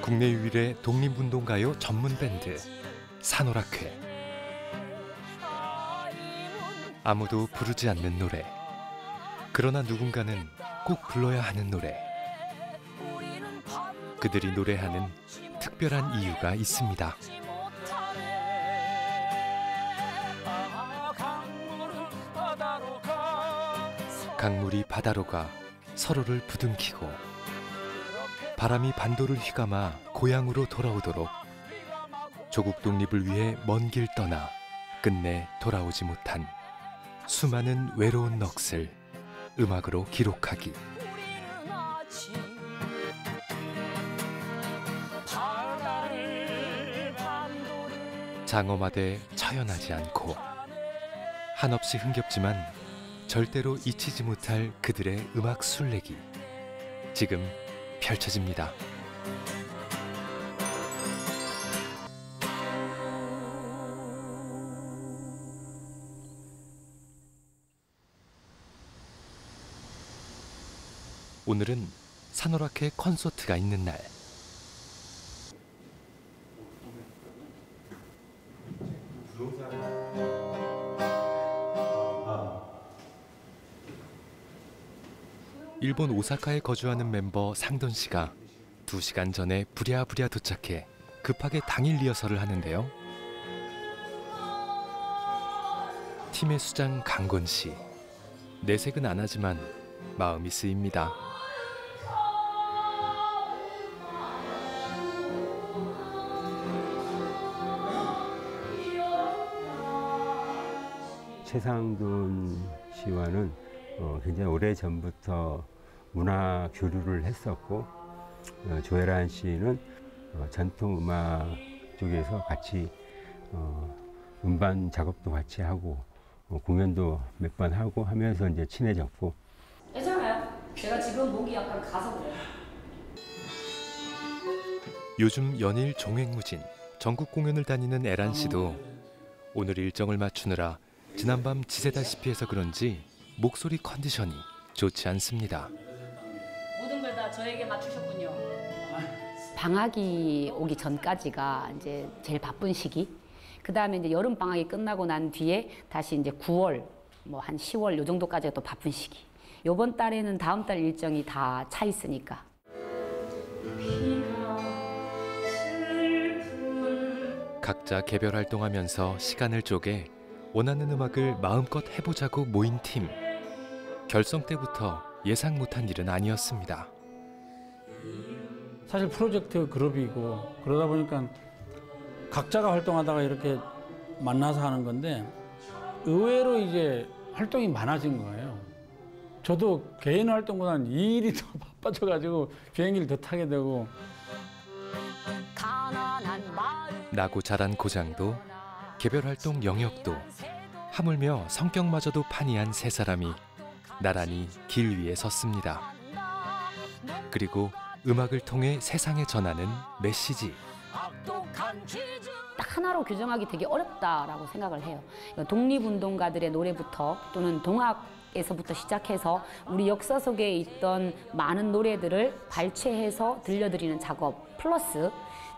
국내 유일의 독립운동가요 전문 밴드 산오락회. 아무도 부르지 않는 노래. 그러나 누군가는 꼭 불러야 하는 노래. 그들이 노래하는 특별한 이유가 있습니다. 강물이 바다로 가 서로를 부둥키고 바람이 반도를 휘감아 고향으로 돌아오도록 조국 독립을 위해 먼 길 떠나 끝내 돌아오지 못한 수많은 외로운 넋을 음악으로 기록하기. 장엄하되 처연하지 않고 한없이 흥겹지만 절대로 잊히지 못할 그들의 음악 술래기 지금 펼쳐집니다. 오늘은 산오락회 콘서트가 있는 날. 일본 오사카에 거주하는 멤버 상돈 씨가 2시간 전에 부랴부랴 도착해 급하게 당일 리허설을 하는데요. 팀의 수장 강건 씨. 내색은 안 하지만 마음이 쓰입니다. 최상돈 씨와는 굉장히 오래전부터 문화 교류를 했었고, 조혜란 씨는 전통 음악 쪽에서 같이 음반 작업도 같이 하고 공연도 몇 번 하고 하면서 이제 친해졌고. 괜찮아요. 제가 지금 목이 약간 가서 그래요. 요즘 연일 종횡무진 전국 공연을 다니는 에란 씨도 오늘 일정을 맞추느라 지난밤 지새다시피 해서 그런지 목소리 컨디션이 좋지 않습니다. 모든 걸 다 저에게 맞추셨군요. 방학이 오기 전까지가 이제 제일 바쁜 시기. 그 다음에 이제 여름 방학이 끝나고 난 뒤에 다시 이제 9월, 뭐 한 10월 요 정도까지가 또 바쁜 시기. 요번 달에는 다음 달 일정이 다 차 있으니까. 각자 개별 활동하면서 시간을 쪼개 원하는 음악을 마음껏 해보자고 모인 팀. 결성 때부터 예상 못한 일은 아니었습니다. 사실 프로젝트 그룹이고 그러다 보니까 각자가 활동하다가 이렇게 만나서 하는 건데 의외로 이제 활동이 많아진 거예요. 저도 개인 활동보다는 이 일이 더 바빠져가지고 비행기를 더 타게 되고. 나고 자란 고장도 개별 활동 영역도 하물며 성격마저도 판이한 세 사람이 나란히 길 위에 섰습니다. 그리고 음악을 통해 세상에 전하는 메시지. 딱 하나로 규정하기 되게 어렵다라고 생각을 해요. 독립운동가들의 노래부터 또는 동학에서부터 시작해서 우리 역사 속에 있던 많은 노래들을 발췌해서 들려드리는 작업 플러스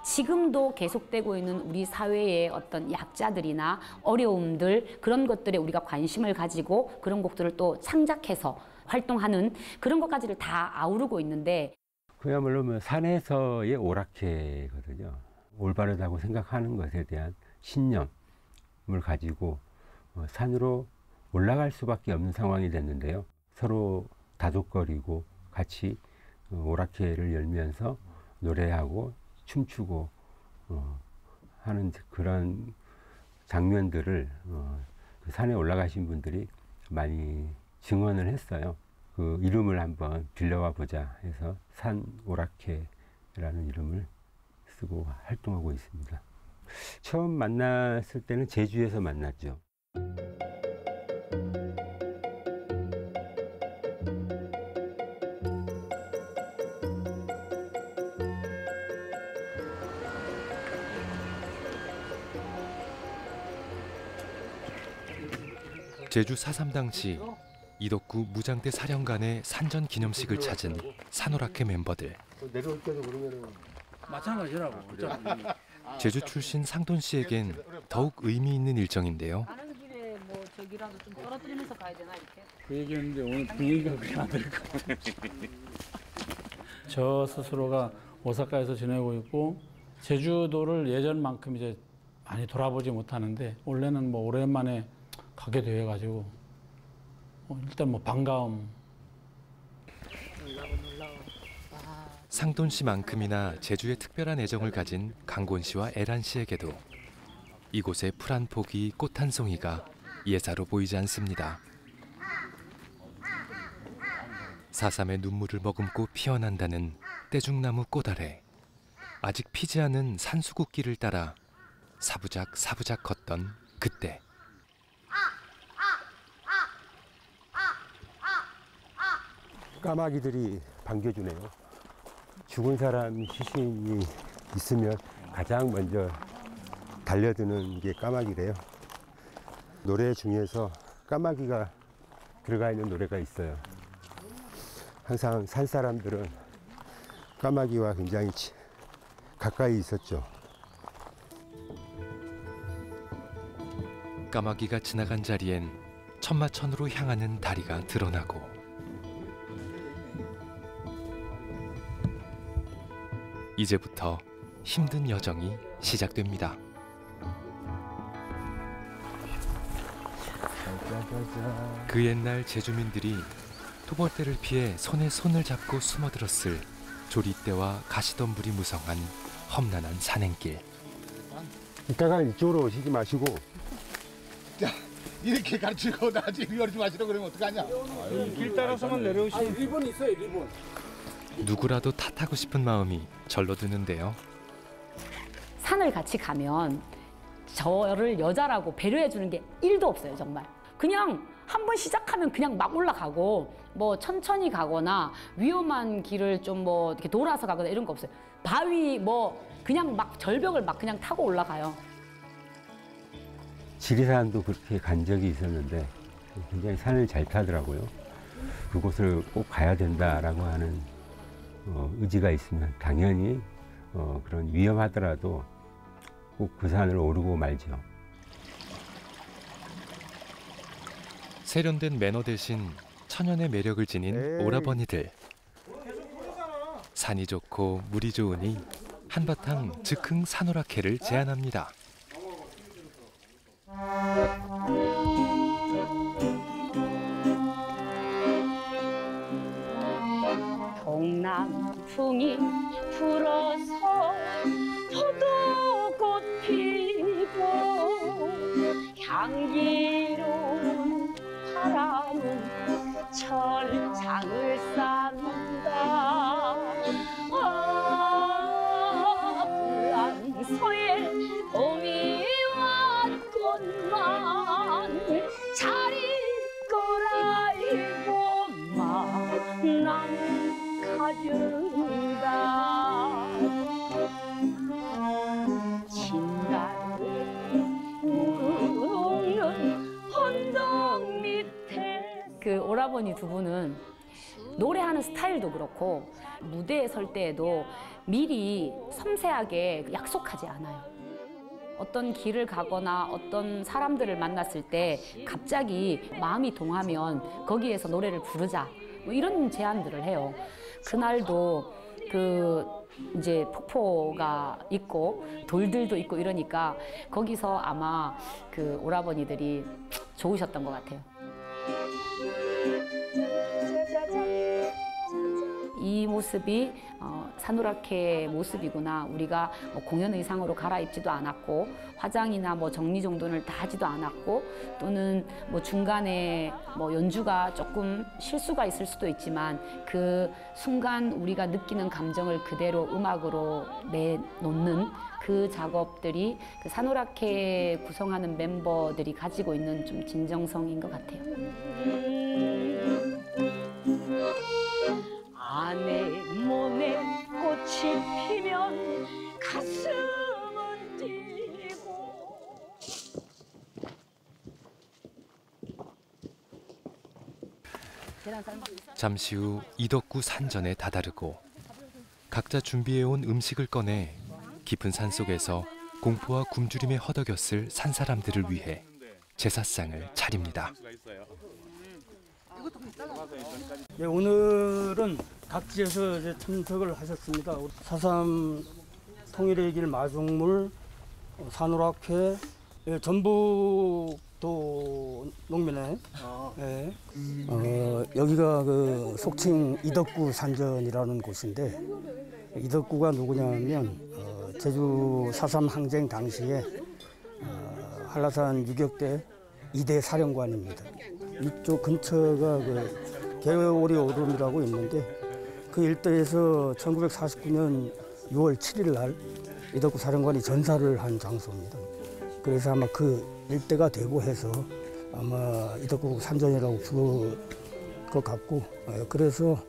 지금도 계속되고 있는 우리 사회의 어떤 약자들이나 어려움들 그런 것들에 우리가 관심을 가지고 그런 곡들을 또 창작해서 활동하는 그런 것까지를 다 아우르고 있는데 그야말로 뭐 산에서의 오락회거든요. 올바르다고 생각하는 것에 대한 신념을 가지고 산으로 올라갈 수밖에 없는 상황이 됐는데요. 서로 다독거리고 같이 오락회를 열면서 노래하고 춤추고 하는 그런 장면들을 그 산에 올라가신 분들이 많이 증언을 했어요. 그 이름을 한번 빌려와 보자 해서 산오락회라는 이름을 쓰고 활동하고 있습니다. 처음 만났을 때는 제주에서 만났죠. 제주 4.3 당시 이덕구 무장대 사령관의 산전 기념식을 찾은 산오락회 멤버들. 내려올 때도 그러면은 마찬가지라고. 어차피. 제주 출신 상돈 씨에겐 더욱 의미 있는 일정인데요. 가는 길에 뭐 저기라도 좀 떨어뜨리면서 가야 되나 이렇게? 그 얘기했는데 오늘 분위기가 그렇게 안 될 것 같아요. 저 스스로가 오사카에서 지내고 있고 제주도를 예전만큼 이제 많이 돌아보지 못하는데 원래는 뭐 오랜만에 가게 돼가지고 일단 뭐 반가움. 상돈 씨만큼이나 제주에 특별한 애정을 가진 강곤 씨와 에란 씨에게도 이곳의 풀 한 포기, 꽃 한 송이가 예사로 보이지 않습니다. 4.3의 눈물을 머금고 피어난다는 떼죽나무 꽃 아래 아직 피지 않은 산수국길을 따라 사부작 걷던 그때 까마귀들이 반겨주네요. 죽은 사람 시신이 있으면 가장 먼저 달려드는 게 까마귀래요. 노래 중에서 까마귀가 들어가 있는 노래가 있어요. 항상 산 사람들은 까마귀와 굉장히 가까이 있었죠. 까마귀가 지나간 자리엔 천마천으로 향하는 다리가 드러나고 이제부터 힘든 여정이 시작됩니다. 그 옛날 제주민들이 토벌대를 피해 손에 손을 잡고 숨어들었을 조리대와 가시덤불이 무성한 험난한 산행길. 이따가 이쪽으로 오시지 마시고 자, 이렇게 가르치고 나한테 이리 오지 마시라고 그러면 어떡하냐? 길 따라서만 내려오시면 리본 있어요, 리본. 누구라도 탓하고 싶은 마음이 절로 드는데요. 산을 같이 가면 저를 여자라고 배려해 주는 게 1도 없어요, 정말. 그냥 한 번 시작하면 그냥 막 올라가고 뭐 천천히 가거나 위험한 길을 좀 뭐 이렇게 돌아서 가거나 이런 거 없어요. 바위 뭐 그냥 막 절벽을 막 그냥 타고 올라가요. 지리산도 그렇게 간 적이 있었는데 굉장히 산을 잘 타더라고요. 그곳을 꼭 가야 된다라고 하는 의지가 있으면 당연히 그런 위험하더라도 꼭 그 산을 오르고 말죠. 세련된 매너 대신 천연의 매력을 지닌 오라버니들. 산이 좋고 물이 좋으니 한바탕 즉흥 산오락회를 제안합니다. 동남풍이 불어서 포도꽃 피고 향기로운 바람은 철장을 싼다. 불안서에 봄이 왔건만 잘 있거라 이곳만 가준다. 진달래 녹는 언덕 밑에. 그 오라버니 두 분은 노래하는 스타일도 그렇고 무대에 설 때에도 미리 섬세하게 약속하지 않아요. 어떤 길을 가거나 어떤 사람들을 만났을 때 갑자기 마음이 동하면 거기에서 노래를 부르자 뭐 이런 제안들을 해요. 그날도 그 이제 폭포가 있고 돌들도 있고 이러니까 거기서 아마 그 오라버니들이 좋으셨던 것 같아요. 이 모습이 산오락회 모습이구나. 우리가 뭐 공연 의상으로 갈아입지도 않았고 화장이나 뭐 정리정돈을 다 하지도 않았고 또는 뭐 중간에 뭐 연주가 조금 실수가 있을 수도 있지만 그 순간 우리가 느끼는 감정을 그대로 음악으로 내놓는 그 작업들이 그 산오락회 구성하는 멤버들이 가지고 있는 좀 진정성인 것 같아요. 아내 몸에 꽃이 피면 가슴은 뛰고. 잠시 후 이덕구 산전에 다다르고 각자 준비해온 음식을 꺼내 깊은 산속에서 공포와 굶주림에 허덕였을 산사람들을 위해 제사상을 차립니다. 네, 오늘은 각지에서 이제 참석을 하셨습니다. 4.3 통일의 길 마중물, 산호락회, 전북도 농민회. 네. 여기가 그 속칭 이덕구 산전이라는 곳인데, 이덕구가 누구냐면 제주 4.3 항쟁 당시에 한라산 유격대 2대 사령관입니다. 이쪽 근처가 그 개오리 오름이라고 있는데, 그 일대에서 1949년 6월 7일 날 이덕구 사령관이 전사를 한 장소입니다. 그래서 아마 그 일대가 되고 해서 아마 이덕구 산전이라고 부를 것 같고, 그래서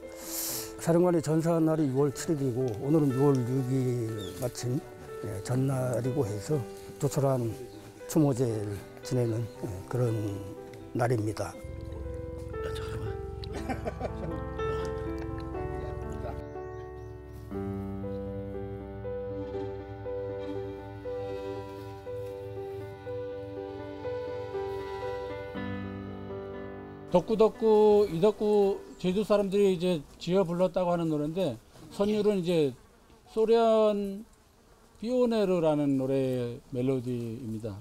사령관이 전사한 날이 6월 7일이고 오늘은 6월 6일 마침 전날이고 해서 조촐한 추모제를 지내는 그런 날입니다. 덕구덕구 이덕구 제주 사람들이 이제 지어 불렀다고 하는 노래인데, 선율은 이제 소련 비오네르라는 노래의 멜로디입니다.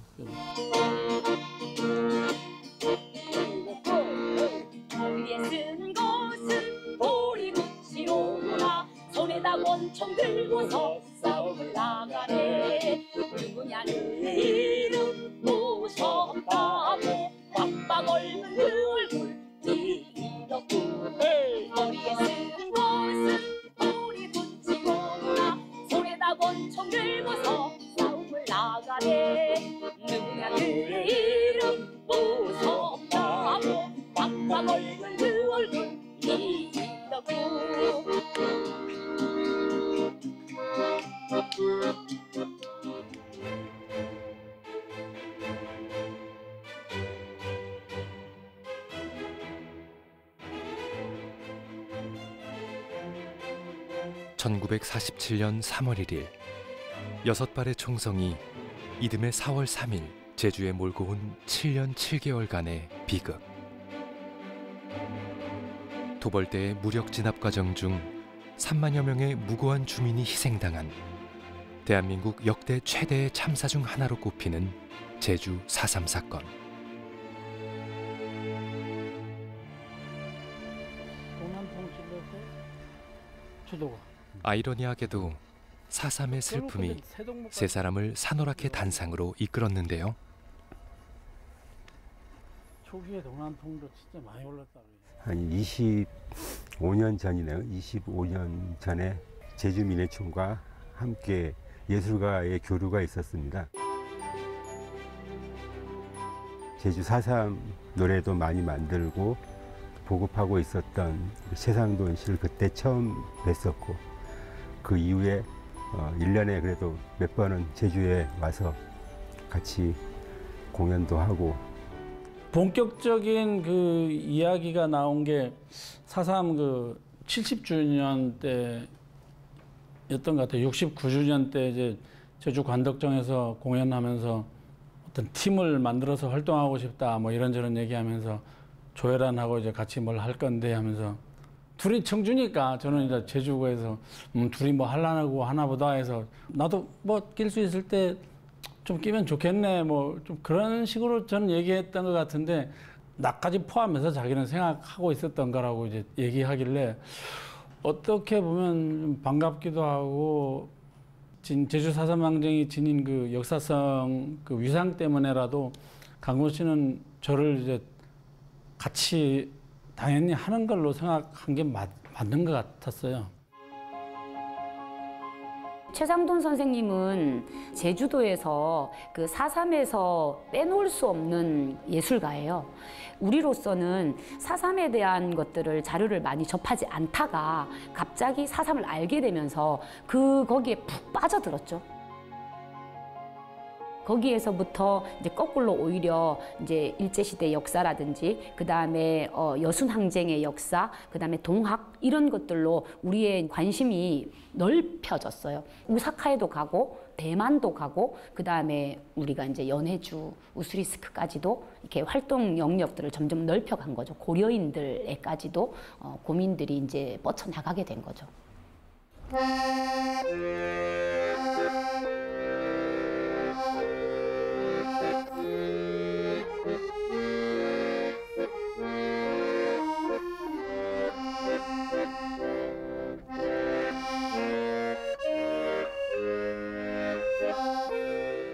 위에 쓴 것은 보리굿이로구나. 손에다 권총 들고서 싸움을 나가네. 누구냐는 이름 무섭다고 빡빡 얽는 그 얼굴 이덕구. 머리에 쓴 것은 보리굿이로구나. 손에다 권총 들고서 싸움을 나가네. 누구냐 그 이름 무섭다고 빡빡 얽는 그 얼굴 이덕구. 1947년 3월 1일 6발의 총성이 이듬해 4월 3일 제주에 몰고 온 7년 7개월간의 비극. 도벌대의 무력 진압 과정 중 3만여 명의 무고한 주민이 희생당한 대한민국 역대 최대의 참사 중 하나로 꼽히는 제주 4.3 사건. 아이러니하게도 4.3의 슬픔이 세 사람을 산호락회 단상으로 이끌었는데요. 초기에 동안통도 진짜 많이 올랐다. 한 25년 전이네요. 25년 전에 제주민해촌과 함께 예술가의 교류가 있었습니다. 제주 4.3 노래도 많이 만들고 보급하고 있었던 최상돈 씨를 그때 처음 뵀었고, 그 이후에 1년에 그래도 몇 번은 제주에 와서 같이 공연도 하고. 본격적인 그 이야기가 나온 게 4.3 그 70주년 때였던 것 같아요. 69주년 때 이제 제주 관덕정에서 공연하면서 어떤 팀을 만들어서 활동하고 싶다 뭐 이런저런 얘기하면서 조혜란하고 이제 같이 뭘 할 건데 하면서, 둘이 청주니까 저는 이제 제주도에서 둘이 뭐 하려고 하나보다 해서 나도 뭐 낄 수 있을 때 좀 끼면 좋겠네 뭐 좀 그런 식으로 저는 얘기했던 것 같은데, 나까지 포함해서 자기는 생각하고 있었던 거라고 이제 얘기하길래 어떻게 보면 좀 반갑기도 하고, 제주 4.3 항쟁이 지닌 그 역사성 그 위상 때문에라도 강곤 씨는 저를 이제 같이 당연히 하는 걸로 생각한 게 맞는 것 같았어요. 최상돈 선생님은 제주도에서 그 4.3에서 빼놓을 수 없는 예술가예요. 우리로서는 4.3에 대한 것들을 자료를 많이 접하지 않다가 갑자기 4.3을 알게 되면서 거기에 푹 빠져들었죠. 거기에서부터 이제 거꾸로 오히려 이제 일제시대 역사라든지 그다음에 여순항쟁의 역사, 그다음에 동학 이런 것들로 우리의 관심이 넓혀졌어요. 오사카에도 가고 대만도 가고 그다음에 우리가 이제 연해주, 우스리스크까지도 이렇게 활동 영역들을 점점 넓혀간 거죠. 고려인들에까지도 고민들이 이제 뻗쳐나가게 된 거죠.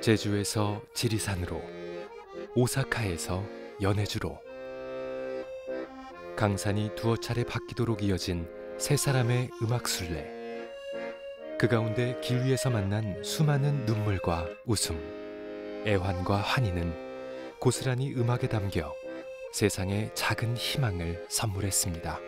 제주에서 지리산으로, 오사카에서 연해주로 강산이 두어 차례 바뀌도록 이어진 세 사람의 음악 순례. 그 가운데 길 위에서 만난 수많은 눈물과 웃음, 애환과 환희는 고스란히 음악에 담겨 세상에 작은 희망을 선물했습니다.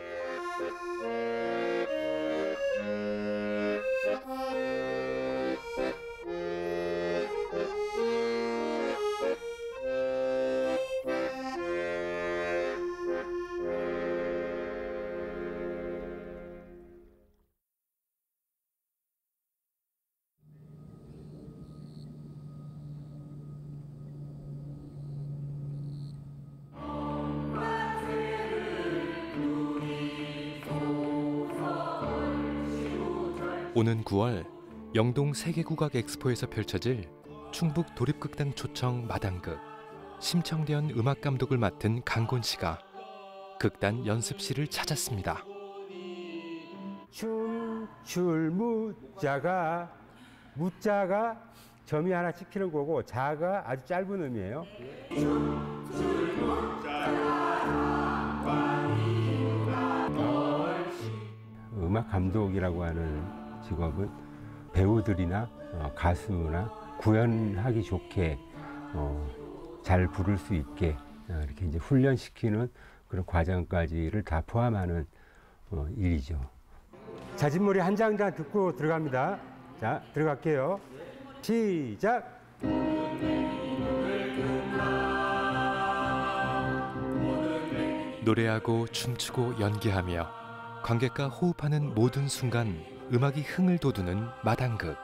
오는 9월 영동 세계국악 엑스포에서 펼쳐질 충북 도립극단 초청 마당극 심청대연 음악감독을 맡은 강곤 씨가 극단 연습실을 찾았습니다. 춤출 무자가 점이 하나 찍히는 거고 자가 아주 짧은 음이에요. 음악 감독이라고 하는 직업은 배우들이나 가수나 구현하기 좋게 잘 부를 수 있게 이렇게 이제 훈련시키는 그런 과정까지를 다 포함하는 일이죠. 자진몰이 한 장단 듣고 들어갑니다. 자, 들어갈게요. 시작! 노래하고 춤추고 연기하며 관객과 호흡하는 모든 순간 음악이 흥을 돋우는 마당극.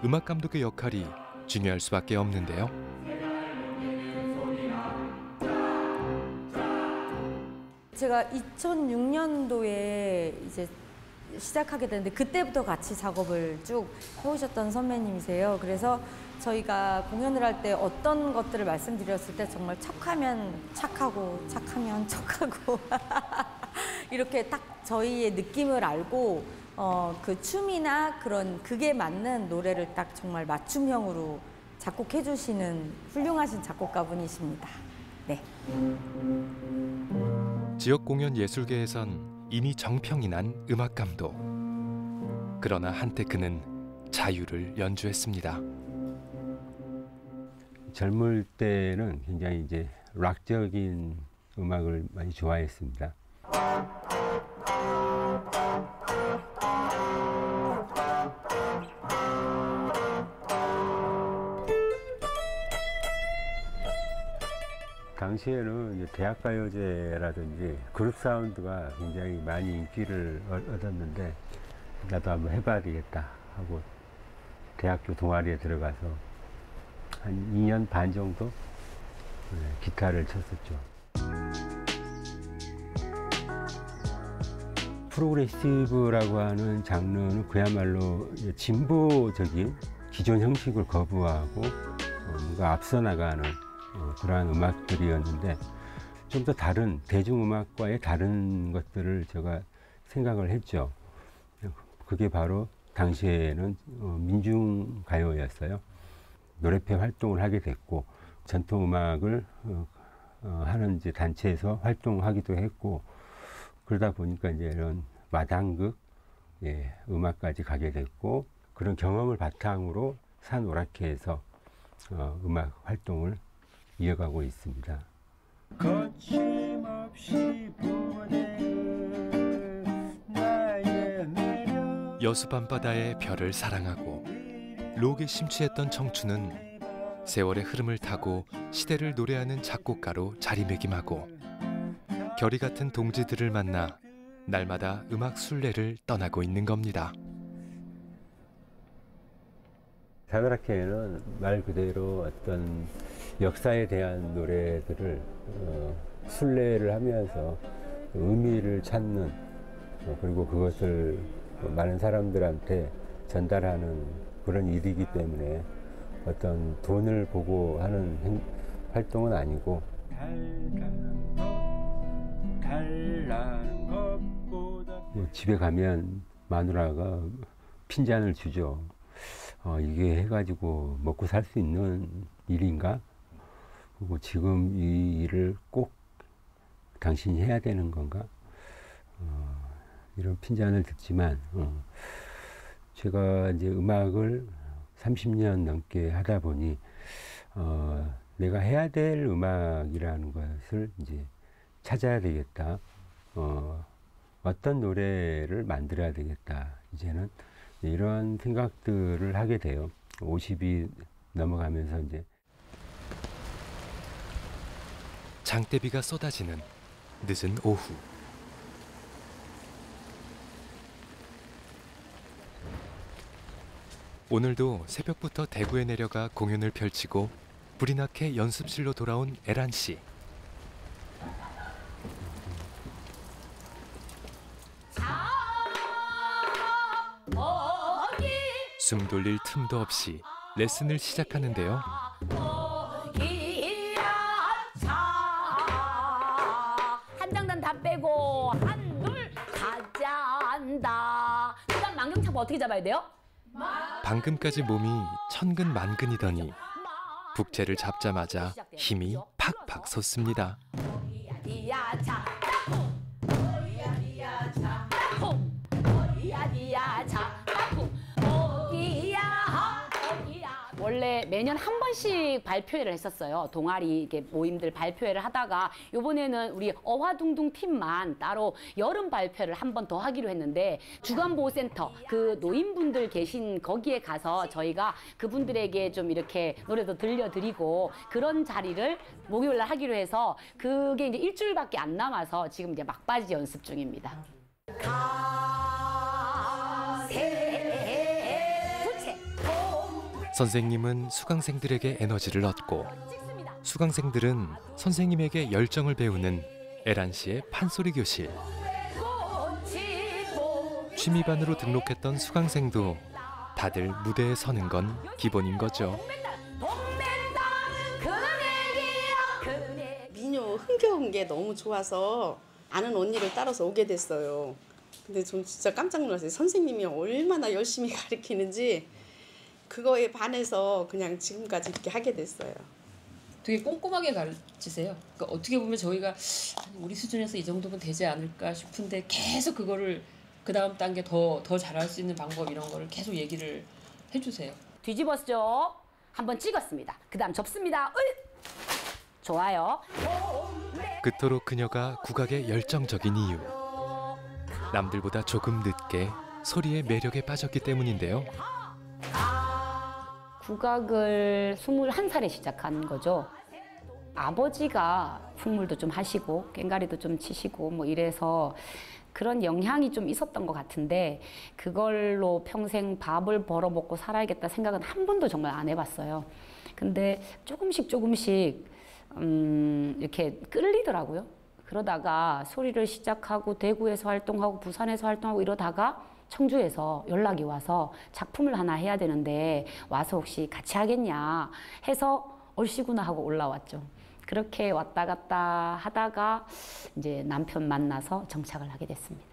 음악 감독의 역할이 중요할 수밖에 없는데요. 제가 2006년도에 이제 시작하게 됐는데 그때부터 같이 작업을 쭉 해오셨던 선배님이세요. 그래서 저희가 공연을 할 때 어떤 것들을 말씀드렸을 때 정말 척하면 착하고 착하면 척하고 이렇게 딱 저희의 느낌을 알고 그 춤이나 그런 극에 맞는 노래를 딱 정말 맞춤형으로 작곡해 주시는 훌륭하신 작곡가분이십니다. 네. 지역 공연 예술계에선 이미 정평이 난 음악 감독. 그러나 한때 그는 자유를 연주했습니다. 젊을 때는 굉장히 이제 락적인 음악을 많이 좋아했습니다. 당시에는 이제 대학가요제라든지 그룹 사운드가 굉장히 많이 인기를 얻었는데 나도 한번 해봐야 되겠다 하고 대학교 동아리에 들어가서 한 2년 반 정도 기타를 쳤었죠. 프로그레시브라고 하는 장르는 그야말로 진보적인 기존 형식을 거부하고 뭔가 앞서 나가는 그러한 음악들이었는데 좀 더 다른 대중음악과의 다른 것들을 제가 생각을 했죠. 그게 바로 당시에는 민중가요였어요. 노래회 활동을 하게 됐고 전통음악을 하는 이제 단체에서 활동하기도 했고 그러다 보니까 이제 이런 마당극 음악까지 가게 됐고 그런 경험을 바탕으로 산오락회에서 음악 활동을 이어가고 있습니다. 거침없이 여수 밤바다의 별을 사랑하고 록에 심취했던 청춘은 세월의 흐름을 타고 시대를 노래하는 작곡가로 자리매김하고 결이 같은 동지들을 만나 날마다 음악 순례를 떠나고 있는 겁니다. 사드라케는 말 그대로 어떤 역사에 대한 노래들을 순례를 하면서 의미를 찾는 그리고 그것을 많은 사람들한테 전달하는 그런 일이기 때문에 어떤 돈을 보고 하는 활동은 아니고 집에 가면 마누라가 핀잔을 주죠. 이게 해가지고 먹고 살 수 있는 일인가? 그리고 지금 이 일을 꼭 당신이 해야 되는 건가? 이런 핀잔을 듣지만 제가 이제 음악을 30년 넘게 하다 보니 내가 해야 될 음악이라는 것을 이제 찾아야 되겠다. 어떤 노래를 만들어야 되겠다. 이제는 이런 생각들을 하게 돼요. 50이 넘어가면서 이제 장대비가 쏟아지는 늦은 오후. 오늘도 새벽부터 대구에 내려가 공연을 펼치고 불이 나게 연습실로 돌아온 에란 씨. 숨 돌릴 틈도 없이 레슨을 시작하는데요. 한 장단 다 빼고 한둘 가자한다. 그다음 만경창 어떻게 잡아야 돼요? 방금까지 몸이 천근만근이더니 북채를 잡자마자 힘이 팍팍 솟습니다. 원래 매년 한 번씩 발표회를 했었어요. 동아리 이렇게 모임들 발표회를 하다가 이번에는 우리 어화둥둥 팀만 따로 여름 발표를 한 번 더 하기로 했는데 주간보호센터 그 노인분들 계신 거기에 가서 저희가 그분들에게 좀 이렇게 노래도 들려드리고 그런 자리를 목요일 날 하기로 해서 그게 이제 일주일밖에 안 남아서 지금 이제 막바지 연습 중입니다. 선생님은 수강생들에게 에너지를 얻고 수강생들은 선생님에게 열정을 배우는 에란 씨의 판소리 교실. 취미반으로 등록했던 수강생도 다들 무대에 서는 건 기본인 거죠. 민요 흥겨운 게 너무 좋아서 아는 언니를 따라서 오게 됐어요. 근데 좀 진짜 깜짝 놀랐어요. 선생님이 얼마나 열심히 가르치는지 그거에 반해서 그냥 지금까지 이렇게 하게 됐어요. 되게 꼼꼼하게 가르치세요. 그러니까 어떻게 보면 저희가 우리 수준에서 이 정도면 되지 않을까 싶은데 계속 그거를 그 다음 단계 더 잘할 수 있는 방법 이런 거를 계속 얘기를 해주세요. 뒤집었죠? 한번 찍었습니다. 그 다음 접습니다. 좋아요. 그토록 그녀가 국악에 열정적인 이유. 남들보다 조금 늦게 소리의 매력에 빠졌기 때문인데요. 국악을 21살에 시작한 거죠. 아버지가 풍물도 좀 하시고 꽹과리도 좀 치시고 뭐 이래서 그런 영향이 좀 있었던 것 같은데 그걸로 평생 밥을 벌어먹고 살아야겠다 생각은 한 번도 정말 안 해봤어요. 근데 조금씩 이렇게 끌리더라고요. 그러다가 소리를 시작하고 대구에서 활동하고 부산에서 활동하고 이러다가 청주에서 연락이 와서 작품을 하나 해야 되는데 와서 혹시 같이 하겠냐 해서 얼씨구나 하고 올라왔죠. 그렇게 왔다 갔다 하다가 이제 남편 만나서 정착을 하게 됐습니다.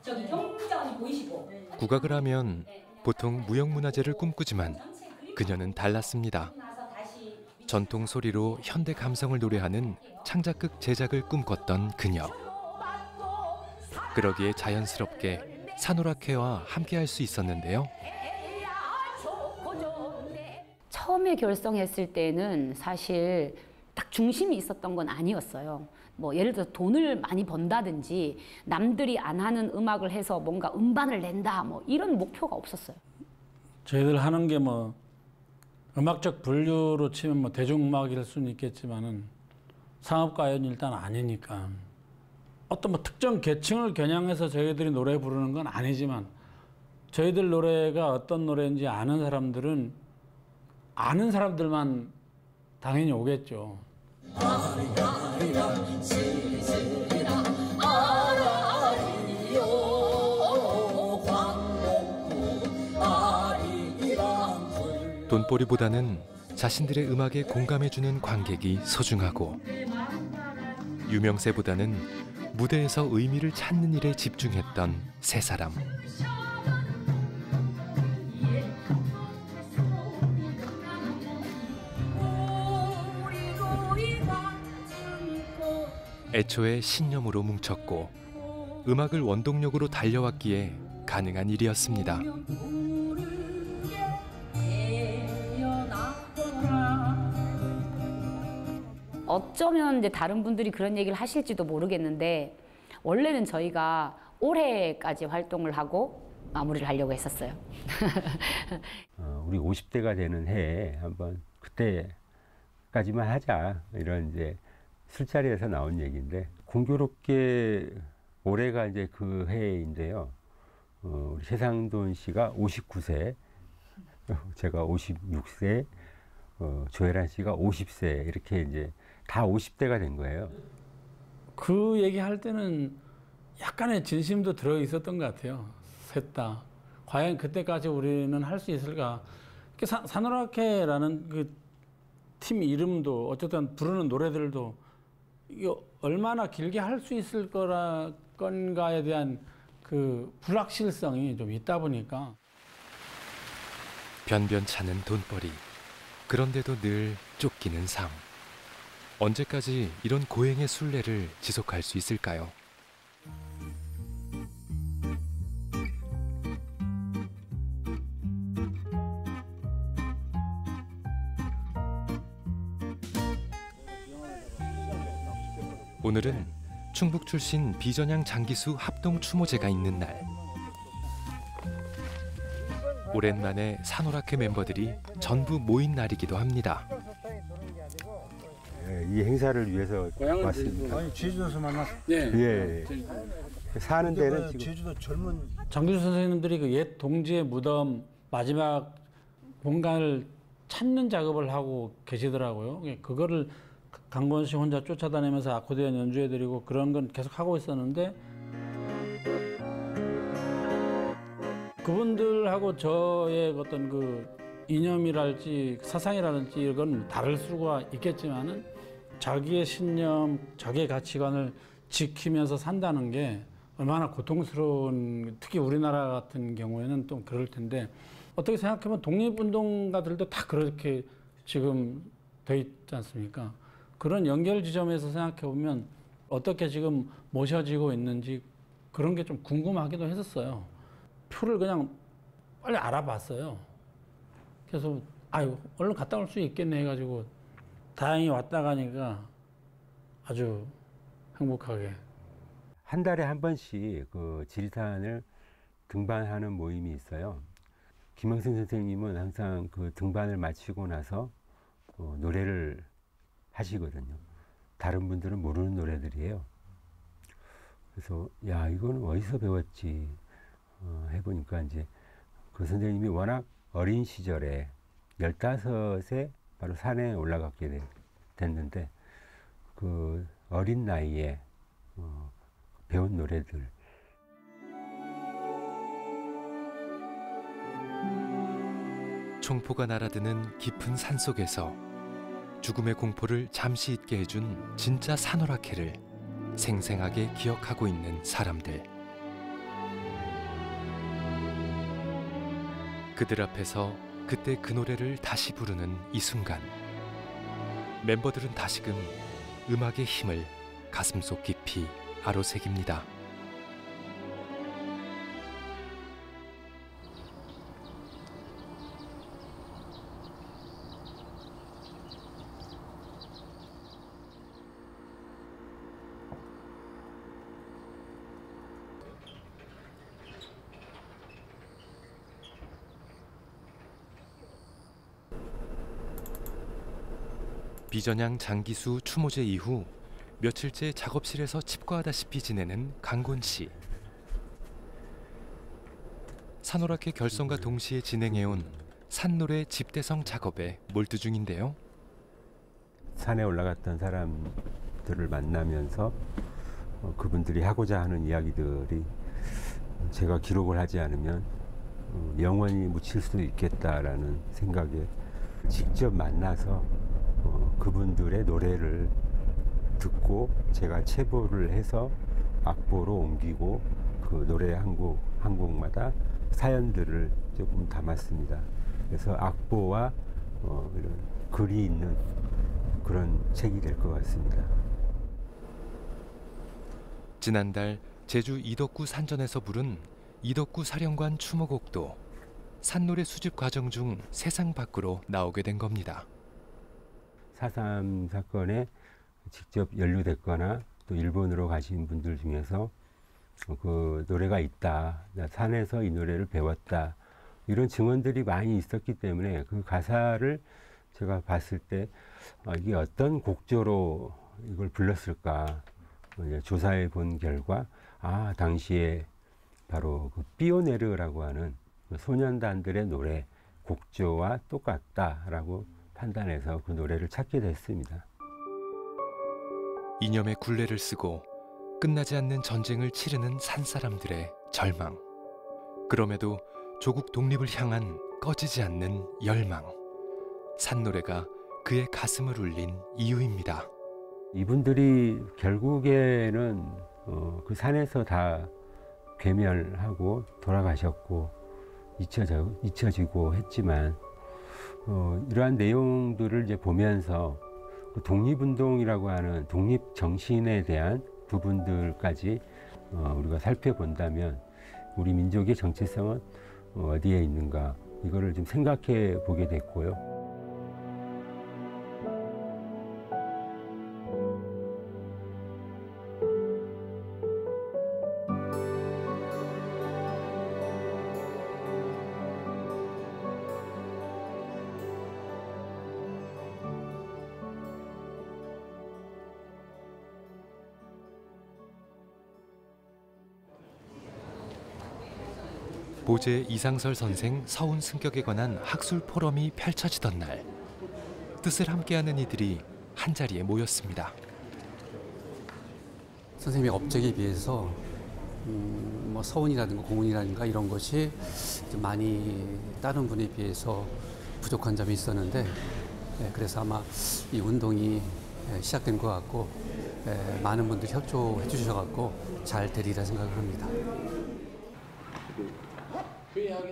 저기 경장이 보이시고. 국악을 하면 보통 무형문화재를 꿈꾸지만 그녀는 달랐습니다. 전통 소리로 현대 감성을 노래하는 창작극 제작을 꿈꿨던 그녀. 그러기에 자연스럽게 산오락회와 함께할 수 있었는데요. 처음에 결성했을 때는 사실 딱 중심이 있었던 건 아니었어요. 뭐 예를 들어 돈을 많이 번다든지 남들이 안 하는 음악을 해서 뭔가 음반을 낸다 뭐 이런 목표가 없었어요. 저희들 하는 게 뭐 음악적 분류로 치면 뭐 대중음악일 수는 있겠지만은 상업가요는 일단 아니니까 어떤 뭐 특정 계층을 겨냥해서 저희들이 노래 부르는 건 아니지만 저희들 노래가 어떤 노래인지 아는 사람들은 아는 사람들만 당연히 오겠죠. 돈벌이보다는 자신들의 음악에 공감해주는 관객이 소중하고 유명세보다는 무대에서 의미를 찾는 일에 집중했던 세 사람. 애초에 신념으로 뭉쳤고 음악을 원동력으로 달려왔기에 가능한 일이었습니다. 어쩌면 이제 다른 분들이 그런 얘기를 하실지도 모르겠는데 원래는 저희가 올해까지 활동을 하고 마무리를 하려고 했었어요. 우리 50대가 되는 해에 한번 그때까지만 하자 이런 이제 술자리에서 나온 얘기인데 공교롭게 올해가 이제 그 해인데요. 우리 최상돈 씨가 59세, 제가 56세, 조혜란 씨가 50세 이렇게 이제 다 50대가 된 거예요. 그 얘기할 때는 약간의 진심도 들어 있었던 것 같아요. 셋 다. 과연 그때까지 우리는 할 수 있을까? 산호라케라는 그 팀 이름도 어쨌든 부르는 노래들도 이거 얼마나 길게 할 수 있을 건가에 대한 그 불확실성이 좀 있다 보니까 변변찮은 돈벌이. 그런데도 늘 쫓기는 삶. 언제까지 이런 고행의 순례를 지속할 수 있을까요? 오늘은 충북 출신 비전향 장기수 합동 추모제가 있는 날. 오랜만에 산호라케 멤버들이 전부 모인 날이기도 합니다. 이 행사를 위해서 왔습니다. 아니 제주도에서 만났어. 네. 예. 사는 데는 지금 제주도 젊은 장기수 선생님들이 그 옛 동지의 무덤 마지막 공간을 찾는 작업을 하고 계시더라고요. 그거를 강건 씨 혼자 쫓아다니면서 아코디언 연주해드리고 그런 건 계속 하고 있었는데 그분들하고 저의 어떤 그 이념이랄지 사상이라든지 이건 다를 수가 있겠지만은 자기의 신념, 자기의 가치관을 지키면서 산다는 게 얼마나 고통스러운, 특히 우리나라 같은 경우에는 또 그럴 텐데 어떻게 생각해보면 독립운동가들도 다 그렇게 지금 돼 있지 않습니까? 그런 연결 지점에서 생각해보면 어떻게 지금 모셔지고 있는지 그런 게 좀 궁금하기도 했었어요. 표를 그냥 빨리 알아봤어요. 그래서 아유 얼른 갔다 올 수 있겠네 해가지고 다행히 왔다 가니까 아주 행복하게. 한 달에 한 번씩 그 지리산을 등반하는 모임이 있어요. 김영선 선생님은 항상 그 등반을 마치고 나서 노래를 하시거든요. 다른 분들은 모르는 노래들이에요. 그래서 야 이거는 어디서 배웠지 해보니까 이제 그 선생님이 워낙 어린 시절에 15에 바로 산에 올라가게 됐는데 그 어린 나이에 배운 노래들. 총포가 날아드는 깊은 산 속에서 죽음의 공포를 잠시 잊게 해준 진짜 산호라케를 생생하게 기억하고 있는 사람들. 그들 앞에서 그때 그 노래를 다시 부르는 이 순간, 멤버들은 다시금 음악의 힘을 가슴속 깊이 아로새깁니다. 비전향 장기수 추모제 이후 며칠째 작업실에서 칩과하다시피 지내는 강곤 씨. 산오락회 결성과 동시에 진행해온 산노래 집대성 작업에 몰두 중인데요. 산에 올라갔던 사람들을 만나면서 그분들이 하고자 하는 이야기들이 제가 기록을 하지 않으면 영원히 묻힐 수 있겠다라는 생각에 직접 만나서 그분들의 노래를 듣고 제가 체보를 해서 악보로 옮기고 그 노래 한 곡마다 사연들을 조금 담았습니다. 그래서 악보와 이런 글이 있는 그런 책이 될 것 같습니다. 지난달 제주 이덕구 산전에서 부른 이덕구 사령관 추모곡도 산노래 수집 과정 중 세상 밖으로 나오게 된 겁니다. 4.3 사건에 직접 연루됐거나 또 일본으로 가신 분들 중에서 그 노래가 있다, 산에서 이 노래를 배웠다, 이런 증언들이 많이 있었기 때문에 그 가사를 제가 봤을 때 이게 어떤 곡조로 이걸 불렀을까 조사해 본 결과 당시에 바로 그 삐오네르라고 하는 소년단들의 노래 곡조와 똑같다라고 판단해서 그 노래를 찾게 됐습니다. 이념의 굴레를 쓰고 끝나지 않는 전쟁을 치르는 산사람들의 절망. 그럼에도 조국 독립을 향한 꺼지지 않는 열망. 산노래가 그의 가슴을 울린 이유입니다. 이분들이 결국에는 그 산에서 다 괴멸하고 돌아가셨고 잊혀지고 했지만 이러한 내용들을 이제 보면서 그 독립운동이라고 하는 독립 정신에 대한 부분들까지 우리가 살펴본다면 우리 민족의 정체성은 어디에 있는가, 이거를 좀 생각해 보게 됐고요. 보제 이상설 선생 서훈 승격에 관한 학술 포럼이 펼쳐지던 날, 뜻을 함께하는 이들이 한자리에 모였습니다. 선생님의 업적에 비해서 뭐 서훈이라든가 공훈이라든가 이런 것이 좀 많이 다른 분에 비해서 부족한 점이 있었는데, 그래서 아마 이 운동이 시작된 것 같고 많은 분들이 협조해 주셔서 잘 되리라 생각을 합니다.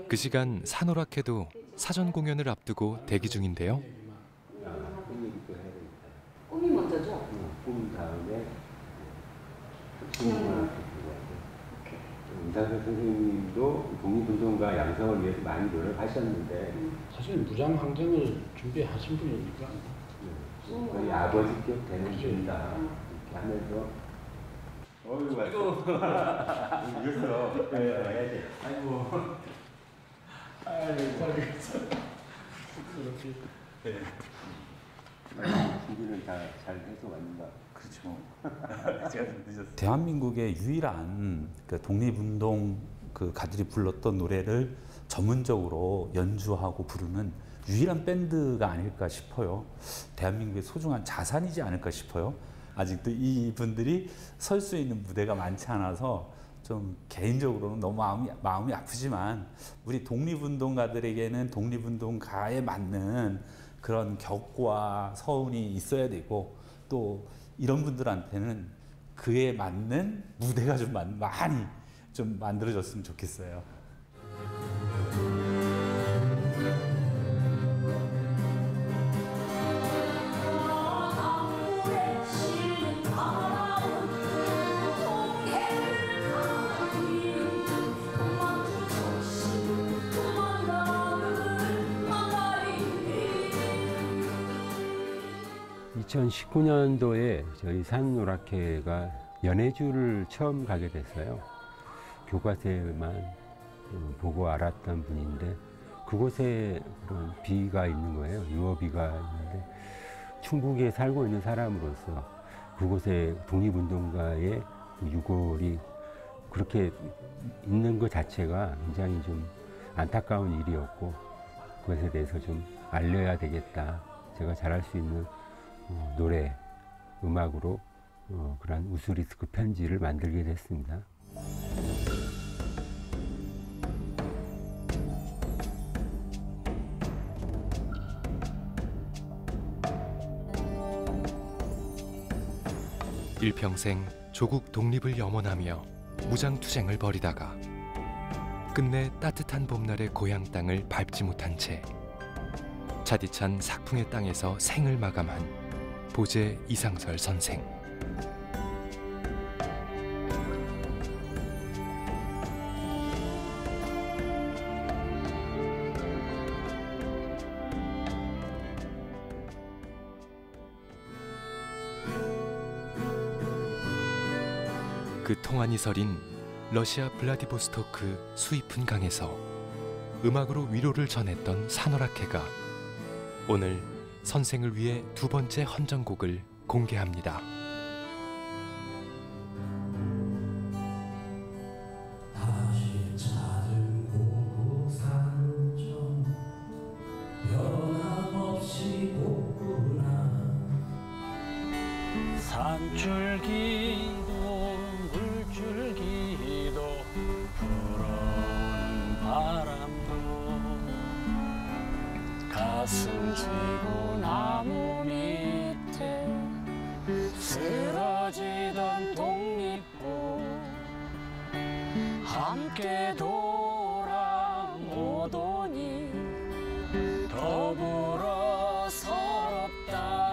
그 시간 산오락회도 사전 공연을 앞두고 대기 중인데요. 꿈이 먼저죠? 꿈 다음에 이상석 선생님도 독립운동가 양성을 위해서 많이 노력하셨는데 사실 무장항쟁을 준비하신 분이니까 거의 아버지격 되는 분이다 이렇게 하면서 어이구 이겼어. 해야지. 아이고. 준비는 다 잘 해서 왔는가? 그렇죠. 대한민국의 유일한 그 독립운동 그 가들이 불렀던 노래를 전문적으로 연주하고 부르는 유일한 밴드가 아닐까 싶어요. 대한민국의 소중한 자산이지 않을까 싶어요. 아직도 이분들이 설 수 있는 무대가 많지 않아서 좀 개인적으로는 너무 마음이 아프지만 우리 독립운동가들에게는 독립운동가에 맞는 그런 격과 서운이 있어야 되고 또 이런 분들한테는 그에 맞는 무대가 좀 많이 좀 만들어졌으면 좋겠어요. (2019년도에) 저희 산오락회가 연해주를 처음 가게 됐어요. 교과서에만 보고 알았던 분인데 그곳에 그런 비가 있는 거예요. 유어비가 있는데 충북에 살고 있는 사람으로서 그곳에 독립운동가의 그 유골이 그렇게 있는 것 자체가 굉장히 좀 안타까운 일이었고 그것에 대해서 좀 알려야 되겠다. 제가 잘할 수 있는 노래, 음악으로 그런 우스리스크 편지를 만들게 됐습니다. 일평생 조국 독립을 염원하며 무장투쟁을 벌이다가 끝내 따뜻한 봄날의 고향 땅을 밟지 못한 채 차디찬 삭풍의 땅에서 생을 마감한 보제 이상설 선생. 그 통안이 서린 러시아 블라디보스토크 수이푼 강에서 음악으로 위로를 전했던 산호라케가 오늘 선생을 위해 두 번째 헌정곡을 공개합니다. 산줄기도 물줄기도 불어오는 바람도 가슴 쥐고 나무 밑에 쓰러지던 독립군 함께 돌아오더니 더불어 서럽다.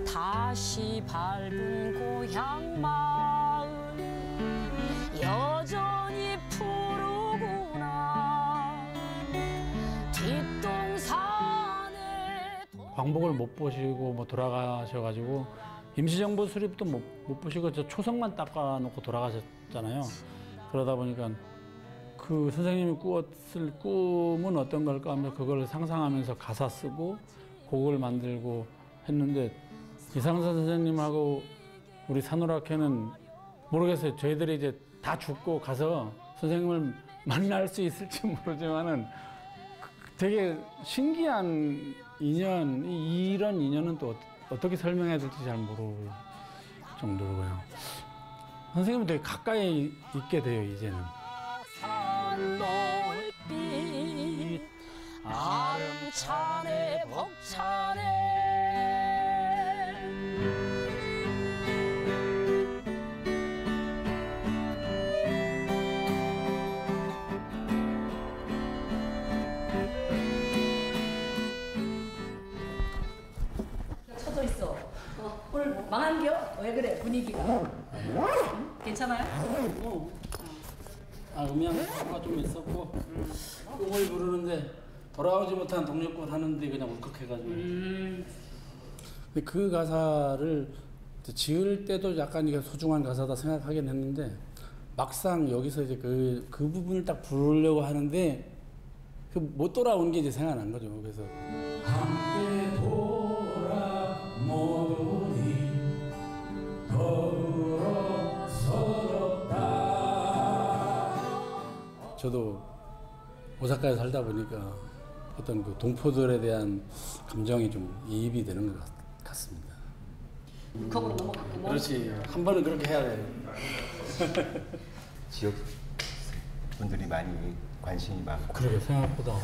다시 밟은 고향 마을 여전히 푸르구나. 뒷동산에 광복을 못 보시고 뭐 돌아가셔가지고 임시정부 수립도 못 보시고 저 초성만 닦아놓고 돌아가셨잖아요. 그러다 보니까 그 선생님이 꾸었을 꿈은 어떤 걸까 하며 그걸 상상하면서 가사 쓰고 곡을 만들고 했는데 이상선 선생님하고 우리 산호라케는 모르겠어요. 저희들이 이제 다 죽고 가서 선생님을 만날 수 있을지 모르지만은 되게 신기한 인연, 이런 인연은 또 어떻게 설명해야 될지 잘 모를 정도고요. 선생님은 되게 가까이 있게 돼요, 이제는. 산놀빛 아름차네 벅차네. 쳐져 있어. 오늘 망한겨? 왜 그래 분위기가? 괜찮아요? 음향사고가 좀 있었고 꿈을 부르는데 돌아오지 못한 독립군 하는데 그냥 울컥해가지고. 근데 그 가사를 지을 때도 약간 이게 소중한 가사다 생각하긴 했는데 막상 여기서 이제 그 부분을 딱 부르려고 하는데 그 못 돌아온 게 이제 생각난 거죠. 그래서 함께 돌아오더니 더불어 서럽다. 저도 오사카에 살다 보니까 어떤 그 동포들에 대한 감정이 좀 이입이 되는 것 같습니다. 북한으로 넘어갔구나. 그렇지. 한 번은 그렇게 해야 돼. 지역 분들이 많이 관심이 많고. 그러게 생각보다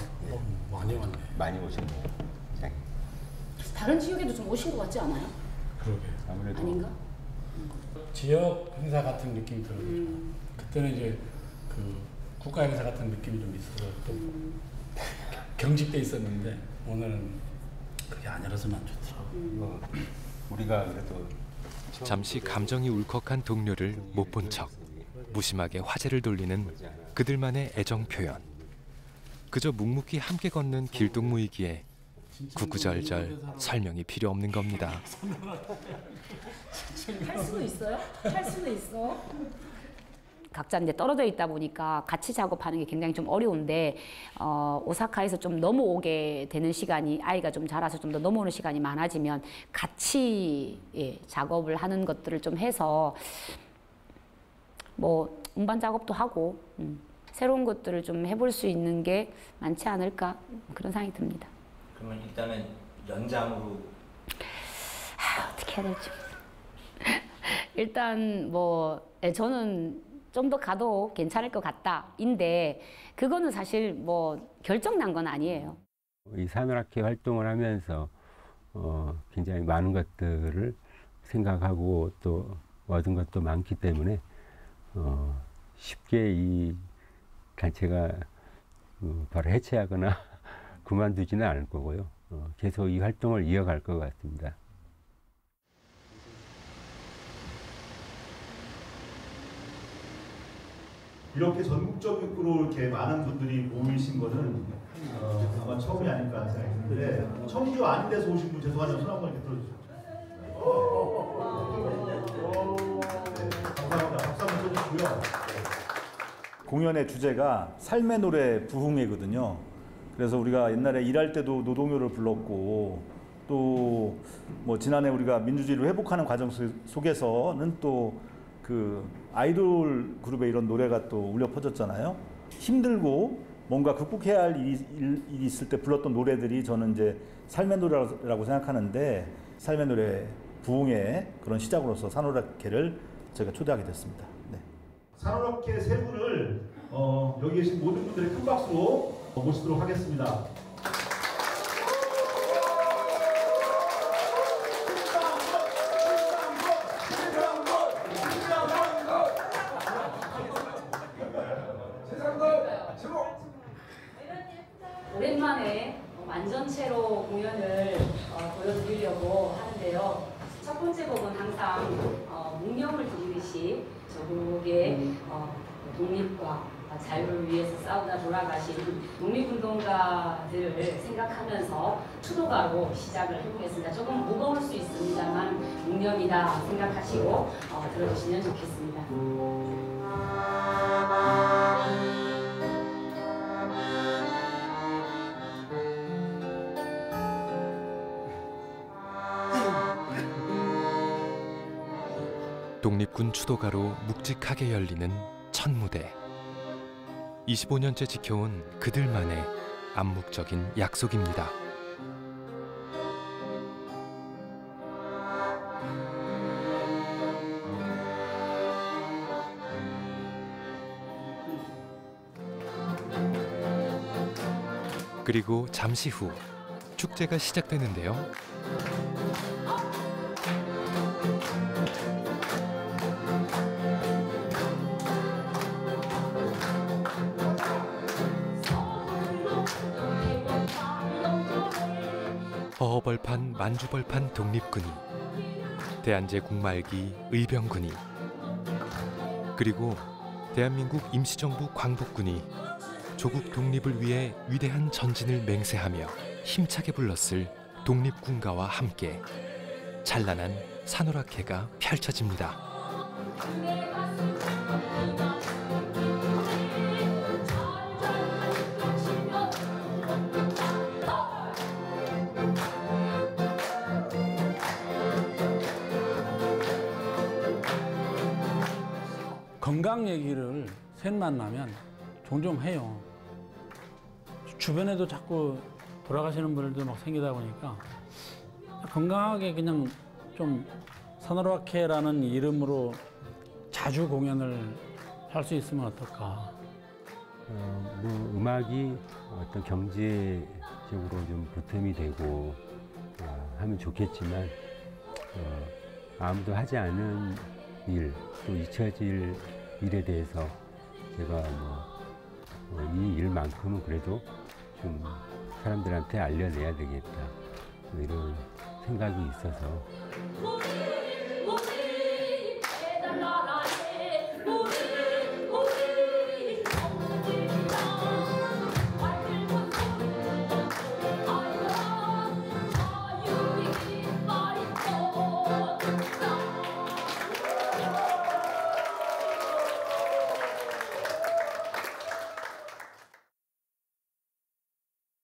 많이 왔네. 많이 오셨네요. 네. 다른 지역에도 좀 오신 것 같지 않아요? 그러게. 아무래도 아닌가? 지역 행사 같은 느낌이 들어요. 그때는 이제 그 국가 행사 같은 느낌이 좀 있어서 또 경직돼 있었는데 오늘은 그게 아니라서만 좋더라고. 우리가 그래도 잠시 감정이 울컥한 동료를 못 본 척. 무심하게 화제를 돌리는 그들만의 애정 표현. 그저 묵묵히 함께 걷는 길동무이기에 구구절절 설명이 필요 없는 겁니다. 할 수도 있어요? 할 수도 있어. 각자 이제 떨어져 있다 보니까 같이 작업하는 게 굉장히 좀 어려운데 오사카에서 좀 넘어오게 되는 시간이 아이가 좀 자라서 좀 더 넘어오는 시간이 많아지면 같이 작업을 하는 것들을 좀 해서 뭐 음반 작업도 하고 새로운 것들을 좀 해볼 수 있는 게 많지 않을까 그런 생각이 듭니다. 그러면 일단은 연장으로 어떻게 해야 될지 일단 뭐 저는 좀 더 가도 괜찮을 것 같다인데 그거는 사실 뭐 결정난 건 아니에요. 이 산호락회 활동을 하면서 굉장히 많은 것들을 생각하고 또 얻은 것도 많기 때문에 쉽게 이 단체가 바로 해체하거나 그만두지는 않을 거고요. 계속 이 활동을 이어갈 것 같습니다. 이렇게 전국적으로 이렇게 많은 분들이 모이신 거는 아마 처음이 아닐까 생각이 드는데 청주 아닌 데서 오신 분 죄송하지만 손 한번 이렇게 들어주세요. 네, 감사합니다. 박수 한번 쳐주시고요. 공연의 주제가 삶의 노래 부흥회거든요. 그래서 우리가 옛날에 일할 때도 노동요를 불렀고 또 뭐 지난해 우리가 민주주의를 회복하는 과정 속에서는 또 그 아이돌 그룹의 이런 노래가 또 울려 퍼졌잖아요. 힘들고 뭔가 극복해야 할 일이 있을 때 불렀던 노래들이 저는 이제 삶의 노래라고 생각하는데 삶의 노래 부흥의 그런 시작으로서 산호락회를 저희가 초대하게 됐습니다. 네. 산호락회 세 분을 여기 계신 모든 분들의 큰 박수로 모시도록 하겠습니다. 오랜만에 완전체로 공연을 보여드리려고 하는데요. 첫 번째 곡은 항상 묵념을 드리듯이 저국의 독립과 자유를 위해서 싸우다 돌아가신 독립운동가들을 생각하면서 추도가로 시작을 해보겠습니다. 조금 무거울 수 있습니다만 묵념이다 생각하시고 들어주시면 좋겠습니다. 독립군 추도가로 묵직하게 열리는 첫 무대. 25년째 지켜온 그들만의 암묵적인 약속입니다. 그리고 잠시 후 축제가 시작되는데요. 허허벌판 만주벌판 독립군이, 대한제국말기 의병군이, 그리고 대한민국 임시정부 광복군이 조국 독립을 위해 위대한 전진을 맹세하며 힘차게 불렀을 독립군가와 함께 찬란한 산호락회가 펼쳐집니다. 건강 얘기를 셋 만나면 종종 해요. 주변에도 자꾸 돌아가시는 분들도 막 생기다 보니까 건강하게 그냥 좀 산호락회라는 이름으로 자주 공연을 할 수 있으면 어떨까. 뭐 음악이 어떤 경제적으로 좀 보탬이 되고 하면 좋겠지만 아무도 하지 않은 일, 또 잊혀질 일에 대해서 제가 이 일만큼은 그래도 좀 사람들한테 알려내야 되겠다, 이런 생각이 있어서